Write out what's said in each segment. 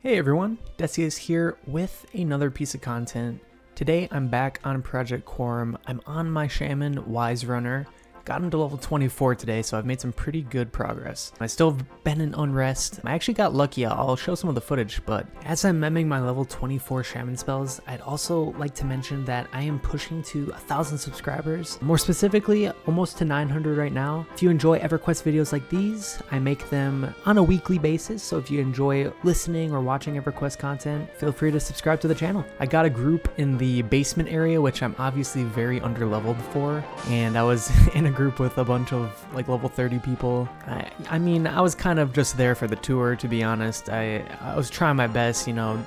Hey everyone, Desi is here with another piece of content. Today I'm back on Project Quorum. I'm on my Shaman Wise Runner. Got him to level 24 today, so I've made some pretty good progress. I still have been in unrest. I actually got lucky. I'll show some of the footage, but as I'm memming my level 24 Shaman spells, I'd also like to mention that I am pushing to 1,000 subscribers. More specifically, almost to 900 right now. If you enjoy Everquest videos like these, I make them on a weekly basis, so if you enjoy listening or watching Everquest content, feel free to subscribe to the channel. I got a group in the basement area, which I'm obviously very underleveled for, and I was in a group with a bunch of like level 30 people. I mean, I was kind of just there for the tour, to be honest. I was trying my best, you know,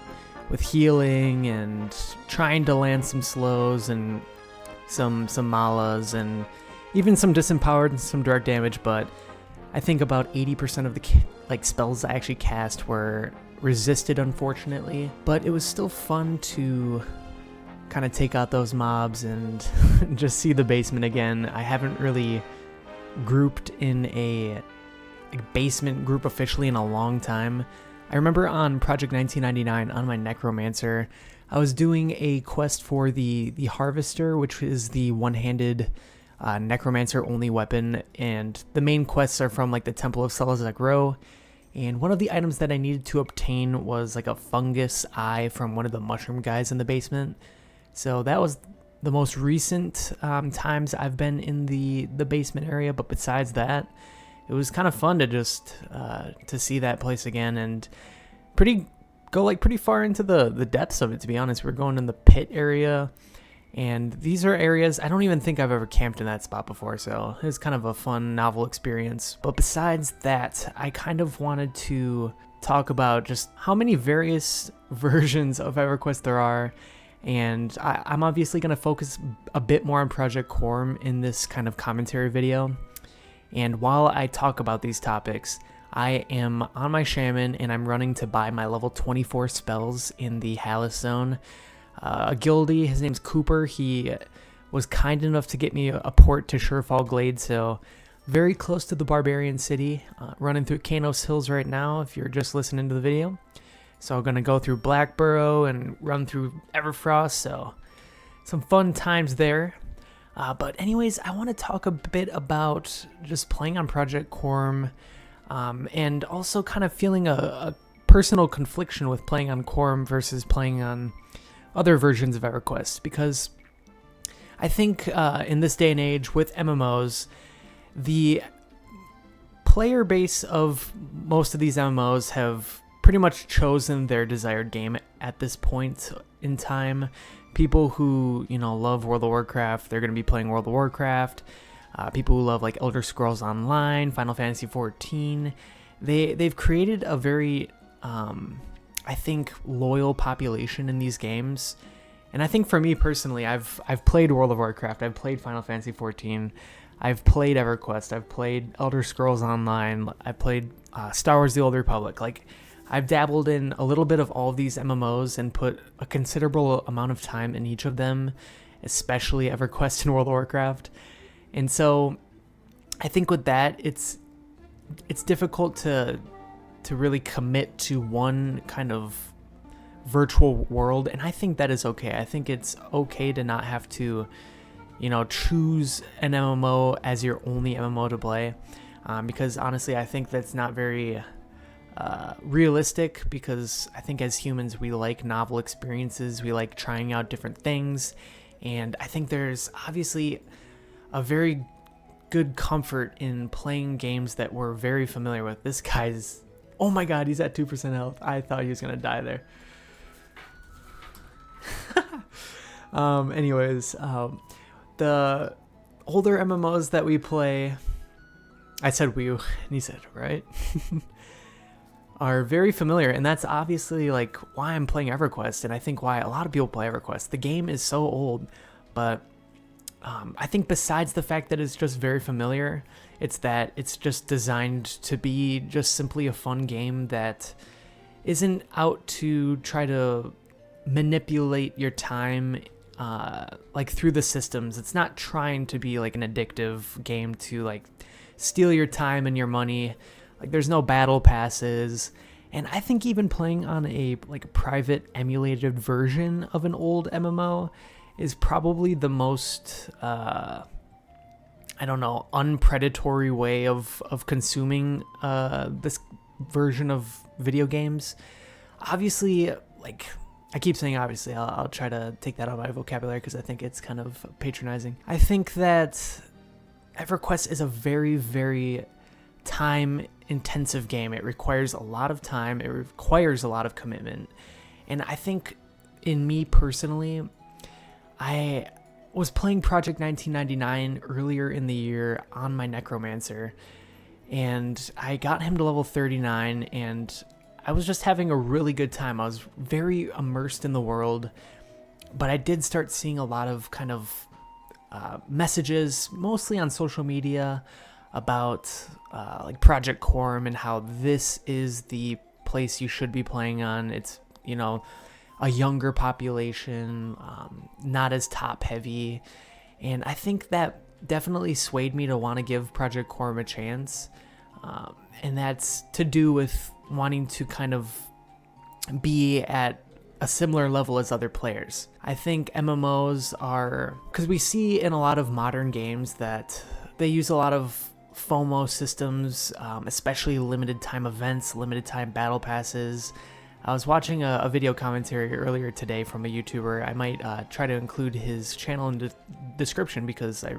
with healing and trying to land some slows and some malas and even some disempowered and some direct damage, but I think about 80% of the spells I actually cast were resisted, unfortunately. But it was still fun to kind of take out those mobs and just see the basement again. I haven't really grouped in a basement group officially in a long time. I remember on Project 1999 on my Necromancer, I was doing a quest for the Harvester, which is the one-handed Necromancer only weapon, and the main quests are from like the Temple of Salazar Grow. And one of the items that I needed to obtain was like a fungus eye from one of the mushroom guys in the basement. So that was the most recent times I've been in the basement area, but besides that, it was kind of fun to just to see that place again and go pretty far into the depths of it, to be honest. We're going in the pit area, and these are areas I don't even think I've ever camped in that spot before, so it was kind of a fun, novel experience. But besides that, I kind of wanted to talk about just how many various versions of EverQuest there are. And I'm obviously going to focus a bit more on Project Quorum in this kind of commentary video. And while I talk about these topics, I am on my Shaman and I'm running to buy my level 24 spells in the Hallis Zone. A guildie, his name's Cooper, he was kind enough to get me a port to Surefall Glade, so very close to the Barbarian City. Running through Kanos Hills right now if you're just listening to the video. So I'm going to go through Blackburrow and run through Everfrost, so some fun times there. But anyways, I want to talk a bit about just playing on Project Quorum, and also kind of feeling a personal confliction with playing on Quorum versus playing on other versions of EverQuest, because I think in this day and age with MMOs, the player base of most of these MMOs have pretty much chosen their desired game at this point in time. People who, you know, love World of Warcraft, they're going to be playing World of Warcraft. People who love like Elder Scrolls Online, Final Fantasy XIV, they've created a very, I think, loyal population in these games. And I think for me personally, I've played World of Warcraft, I've played Final Fantasy XIV, I've played EverQuest, I've played Elder Scrolls Online, I've played Star Wars: The Old Republic. Like, I've dabbled in a little bit of all of these MMOs and put a considerable amount of time in each of them, especially EverQuest and World of Warcraft. And so I think with that, it's difficult to really commit to one kind of virtual world, and I think that is okay. I think it's okay to not have to, you know, choose an MMO as your only MMO to play, because honestly, I think that's not very realistic, because I think as humans we like novel experiences, we like trying out different things, and I think there's obviously a very good comfort in playing games that we're very familiar with. This guy's, oh my god, he's at 2% health. I thought he was gonna die there. Anyways, the older MMOs that we play, I said we, and he said right, are very familiar, and that's obviously like why I'm playing EverQuest, and I think why a lot of people play EverQuest. The game is so old, but I think besides the fact that it's just very familiar, it's that it's just designed to be just simply a fun game that isn't out to try to manipulate your time like through the systems. It's not trying to be like an addictive game to like steal your time and your money. Like, there's no battle passes, And I think even playing on a private emulated version of an old MMO is probably the most I don't know, unpredatory way of consuming this version of video games. Obviously, like, I keep saying obviously, I'll try to take that out of my vocabulary because I think it's kind of patronizing. I think that Everquest is a very, very time-intensive game. It requires a lot of time. It requires a lot of commitment. And I think, in me personally, I was playing Project 1999 earlier in the year on my Necromancer, and I got him to level 39, and I was just having a really good time. I was very immersed in the world, but I did start seeing a lot of kind of messages, mostly on social media, about like Project Quorum and how this is the place you should be playing on. It's, you know, a younger population, not as top heavy. And I think that definitely swayed me to want to give Project Quorum a chance. And that's to do with wanting to kind of be at a similar level as other players. I think MMOs are, because we see in a lot of modern games that they use a lot of FOMO systems, especially limited time events, limited time battle passes. I was watching a video commentary earlier today from a YouTuber. I might try to include his channel in the description because I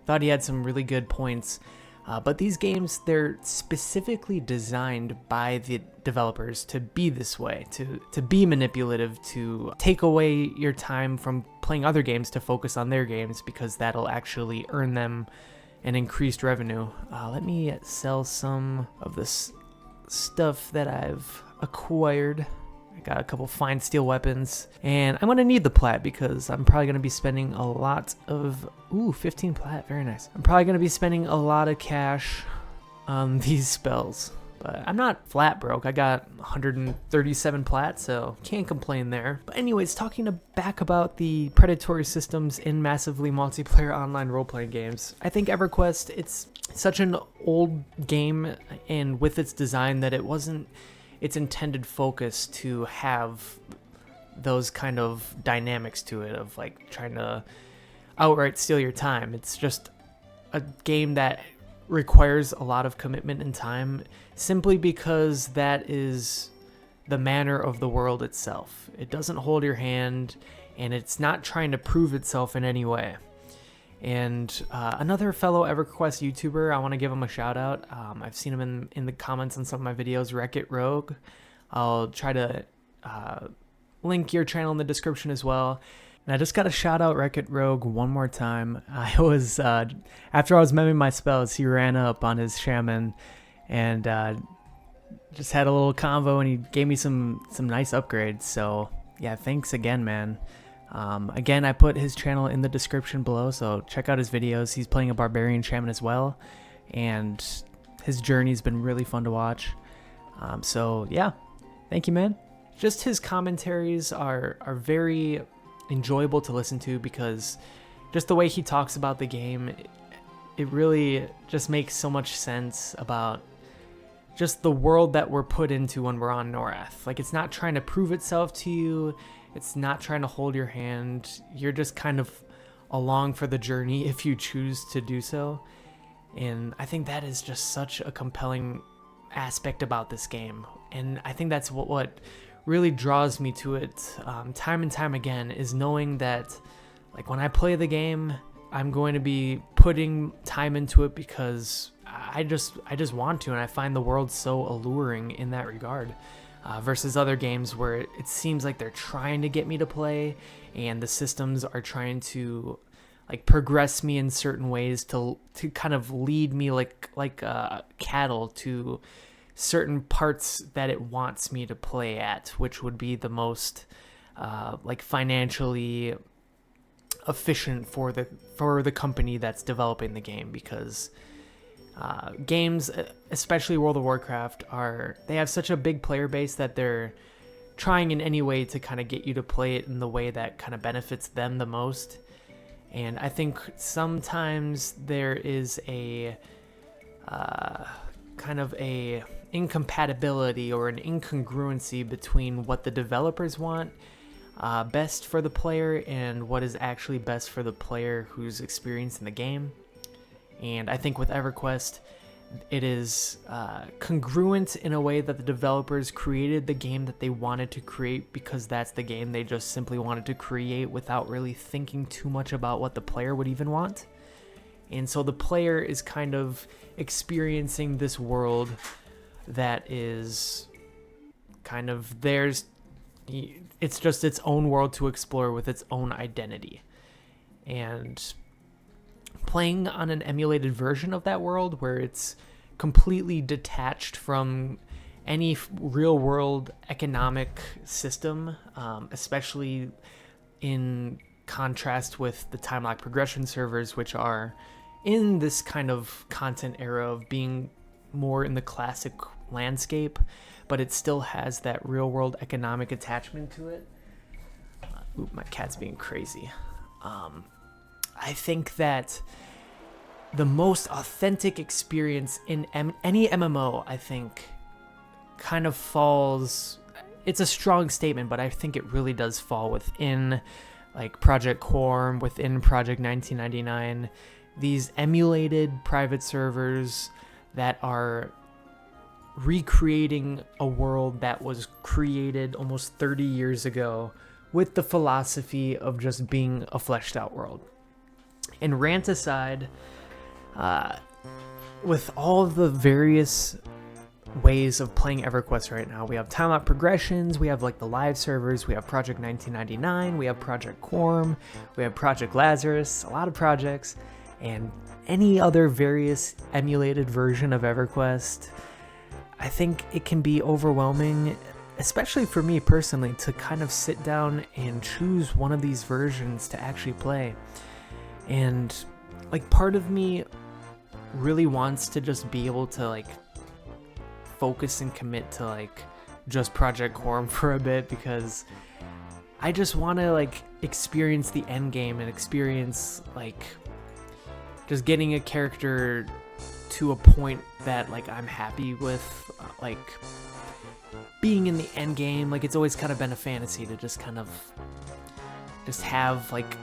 thought he had some really good points. But these games, they're specifically designed by the developers to be this way, to be manipulative, to take away your time from playing other games to focus on their games, because that'll actually earn them an increased revenue. Let me sell some of this stuff that I've acquired. I got a couple fine steel weapons, and I'm gonna need the plat because I'm probably gonna be spending a lot of 15 plat, very nice. I'm probably gonna be spending a lot of cash on these spells, but I'm not flat broke. I got 137 plat, so can't complain there. But anyways, talking back about the predatory systems in massively multiplayer online role-playing games, I think Everquest, it's such an old game, and with its design, that it wasn't its intended focus to have those kind of dynamics to it of like trying to outright steal your time. It's just a game that requires a lot of commitment and time simply because that is the manner of the world itself. It doesn't hold your hand, and it's not trying to prove itself in any way. And another fellow Everquest YouTuber, I want to give him a shout out. I've seen him in the comments on some of my videos, Wreck-It Rogue. I'll try to link your channel in the description as well. And I just got to shout out Wreck-It Rogue one more time. I was, after I was memming my spells, he ran up on his Shaman and just had a little convo, and he gave me some nice upgrades. So yeah, thanks again, man. Again, I put his channel in the description below, so check out his videos. He's playing a barbarian shaman as well, and his journey's been really fun to watch. So yeah, thank you, man. Just his commentaries are very enjoyable to listen to, because just the way he talks about the game, it really just makes so much sense about just the world that we're put into when we're on Norath. Like, it's not trying to prove itself to you. It's not trying to hold your hand. You're just kind of along for the journey if you choose to do so. And I think that is just such a compelling aspect about this game. And I think that's what really draws me to it time and time again, is knowing that, like, when I play the game, I'm going to be putting time into it because I just want to, and I find the world so alluring in that regard. Versus other games where it seems like they're trying to get me to play, and the systems are trying to like progress me in certain ways to kind of lead me like cattle to certain parts that it wants me to play at, which would be the most like financially efficient for the company that's developing the game, because games, especially World of Warcraft, they have such a big player base that they're trying in any way to kind of get you to play it in the way that kind of benefits them the most. And I think sometimes there is a kind of a incompatibility or an incongruency between what the developers want best for the player and what is actually best for the player who's experiencing the game. And I think with Everquest, it is congruent in a way that the developers created the game that they wanted to create because that's the game they just simply wanted to create without really thinking too much about what the player would even want. And so the player is kind of experiencing this world that is kind of theirs. It's just its own world to explore with its own identity. And playing on an emulated version of that world where it's completely detached from any real world economic system, especially in contrast with the time lock progression servers, which are in this kind of content era of being more in the classic landscape, but it still has that real world economic attachment to it. Ooh, my cat's being crazy. I think that the most authentic experience in any MMO, I think, kind of falls... It's a strong statement, but I think it really does fall within like Project Quarm, within Project 1999. These emulated private servers that are recreating a world that was created almost 30 years ago with the philosophy of just being a fleshed out world. And rant aside, with all of the various ways of playing Everquest right now, we have time lock progressions, we have like the live servers, we have Project 1999, we have Project Quorum, we have Project Lazarus, a lot of projects, and any other various emulated version of Everquest. I think it can be overwhelming, especially for me personally, to kind of sit down and choose one of these versions to actually play. And like part of me really wants to just be able to like focus and commit to like just Project Quorum for a bit, because I just want to like experience the end game and experience like just getting a character to a point that like I'm happy with, like being in the end game. Like it's always kind of been a fantasy to just kind of just have like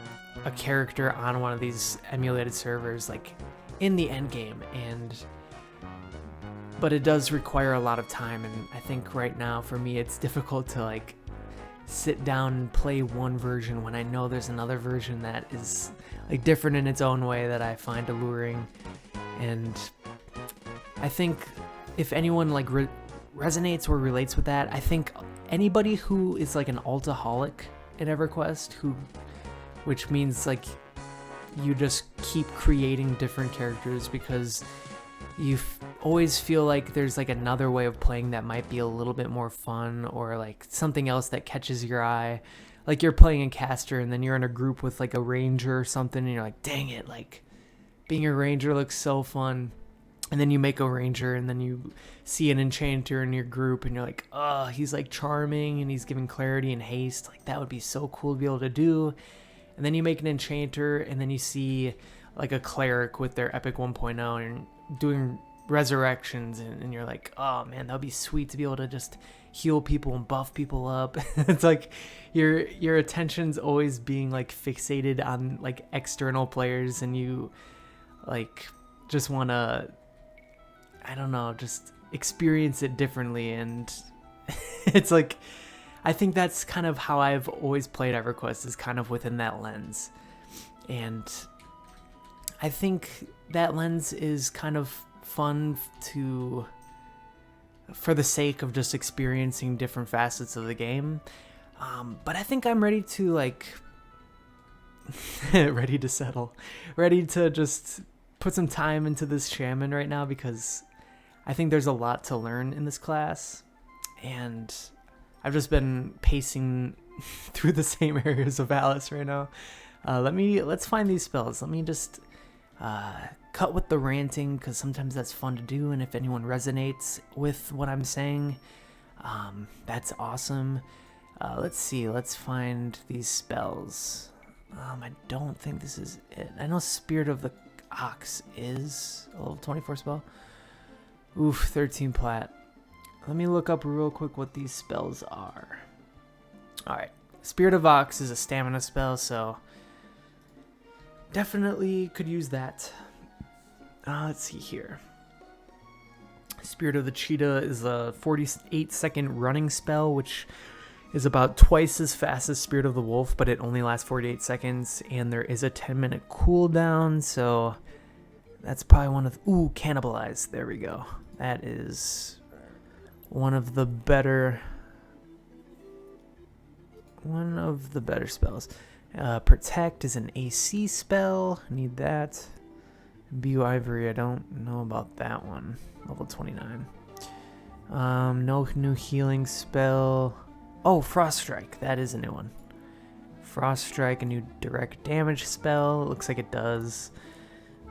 a character on one of these emulated servers like in the end game. But it does require a lot of time, and I think right now for me it's difficult to like sit down and play one version when I know there's another version that is like different in its own way that I find alluring. And I think if anyone like resonates or relates with that, I think anybody who is like an altaholic in Everquest, which means like you just keep creating different characters because you always feel like there's like another way of playing that might be a little bit more fun, or like something else that catches your eye. Like you're playing a caster and then you're in a group with like a ranger or something and you're like, dang it, like being a ranger looks so fun. And then you make a ranger and then you see an enchanter in your group and you're like, oh, he's like charming and he's giving clarity and haste. Like that would be so cool to be able to do. And then you make an enchanter and then you see like a cleric with their epic 1.0 and doing resurrections, and you're like, oh man, that would be sweet to be able to just heal people and buff people up. It's like your attention's always being like fixated on like external players, and you like just want to, I don't know, just experience it differently. And it's like, I think that's kind of how I've always played Everquest, is kind of within that lens. And I think that lens is kind of fun for the sake of just experiencing different facets of the game. But I think I'm ready to like, ready to settle, ready to just put some time into this Shaman right now, because I think there's a lot to learn in this class. And I've just been pacing through the same areas of Alice right now. Let's find these spells. Let me just cut with the ranting, because sometimes that's fun to do, and if anyone resonates with what I'm saying, that's awesome. Let's see, let's find these spells. I don't think this is it. I know Spirit of the Ox is a level 24 spell. Oof, 13 plat. let me look up real quick what these spells are. Alright, Spirit of Ox is a stamina spell, so definitely could use that. Let's see here. Spirit of the Cheetah is a 48-second running spell, which is about twice as fast as Spirit of the Wolf, but it only lasts 48 seconds, and there is a 10-minute cooldown, so that's probably one of... Ooh, Cannibalize. There we go. That is one of the better spells. Protect is an AC spell. Need that. Imbue Ivory, I don't know about that one. Level 29. No new healing spell. Oh, Frost Strike. That is a new one. Frost Strike, a new direct damage spell. It looks like it does.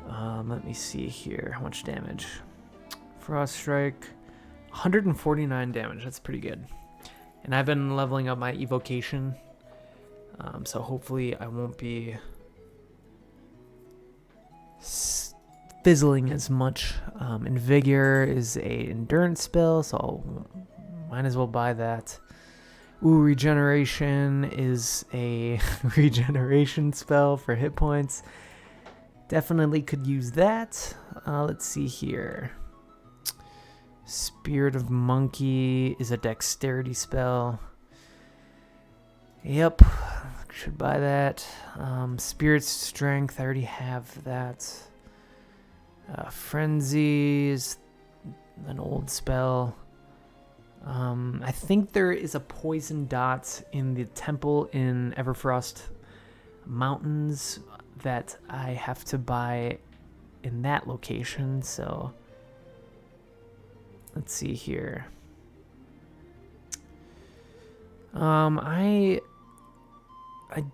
Let me see here. How much damage? Frost Strike. 149 damage. That's pretty good. And I've been leveling up my evocation. So hopefully I won't be fizzling as much. Invigor is a endurance spell, so might as well buy that. Ooh, Regeneration is a regeneration spell for hit points. Definitely could use that. Let's see here. Spirit of Monkey is a dexterity spell. Yep, should buy that. Spirit Strength, I already have that. Frenzy is an old spell. I think there is a poison dot in the temple in Everfrost Mountains that I have to buy in that location, so let's see here. I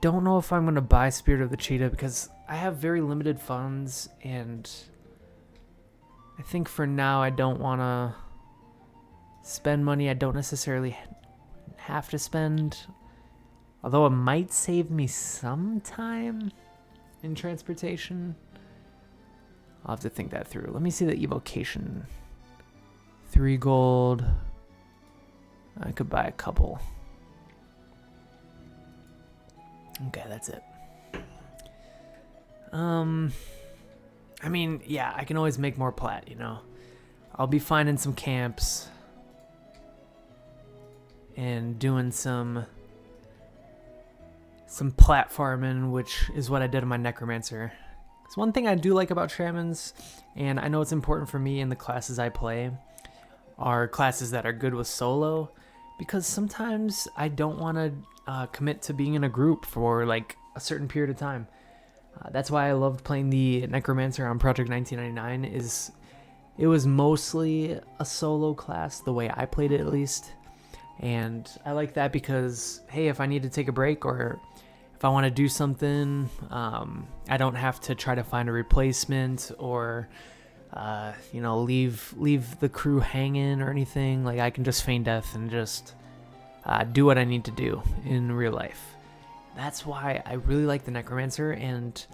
don't know if I'm going to buy Spirit of the Cheetah because I have very limited funds, and I think for now I don't want to spend money I don't necessarily have to spend, although it might save me some time in transportation. I'll have to think that through. Let me see the evocation. 3 gold. I could buy a couple. Okay, that's it. I mean, yeah, I can always make more plat, you know. I'll be finding some camps and doing some platforming, which is what I did in my Necromancer. It's one thing I do like about Shamans, and I know it's important for me in the classes I play, are classes that are good with solo, because sometimes I don't want to commit to being in a group for like a certain period of time. That's why I loved playing the Necromancer on Project 1999, is it was mostly a solo class, the way I played it at least. And I like that because, hey, if I need to take a break or if I want to do something, I don't have to try to find a replacement or, you know, leave the crew hanging or anything. Like, I can just feign death and just do what I need to do in real life. That's why I really like the Necromancer, and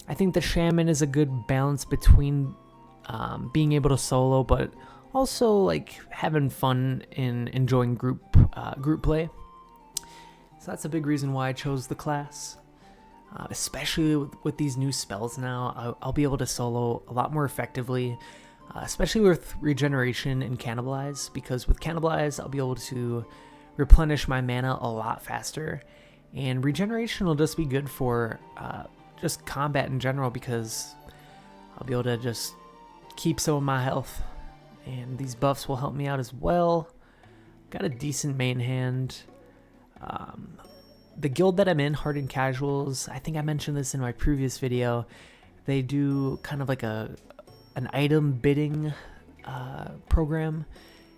I think the Shaman is a good balance between being able to solo, but also like having fun and enjoying group play. So that's a big reason why I chose the class. Especially with these new spells now, I'll be able to solo a lot more effectively, especially with Regeneration and Cannibalize, because with Cannibalize I'll be able to replenish my mana a lot faster, and Regeneration will just be good for just combat in general, because I'll be able to just keep some of my health, and these buffs will help me out as well. Got a decent main hand. The guild that I'm in, Hardened Casuals, I think I mentioned this in my previous video, they do kind of like an item bidding program,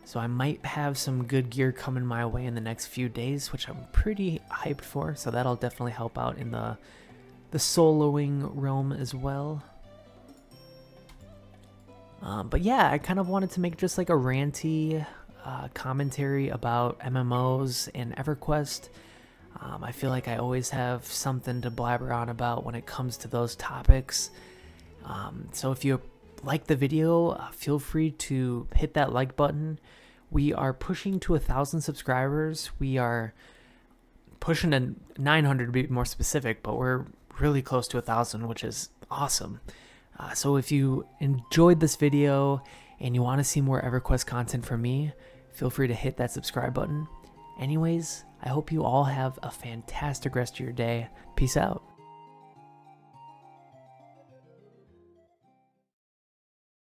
so I might have some good gear coming my way in the next few days, which I'm pretty hyped for, so that'll definitely help out in the soloing realm as well. But yeah, I kind of wanted to make just like a ranty commentary about MMOs and Everquest. I feel like I always have something to blabber on about when it comes to those topics. So if you like the video, feel free to hit that like button. We are pushing to 1,000 subscribers. We are pushing to 900 to be more specific, but we're really close to 1,000, which is awesome. So if you enjoyed this video and you want to see more EverQuest content from me, feel free to hit that subscribe button. Anyways, I hope you all have a fantastic rest of your day. Peace out.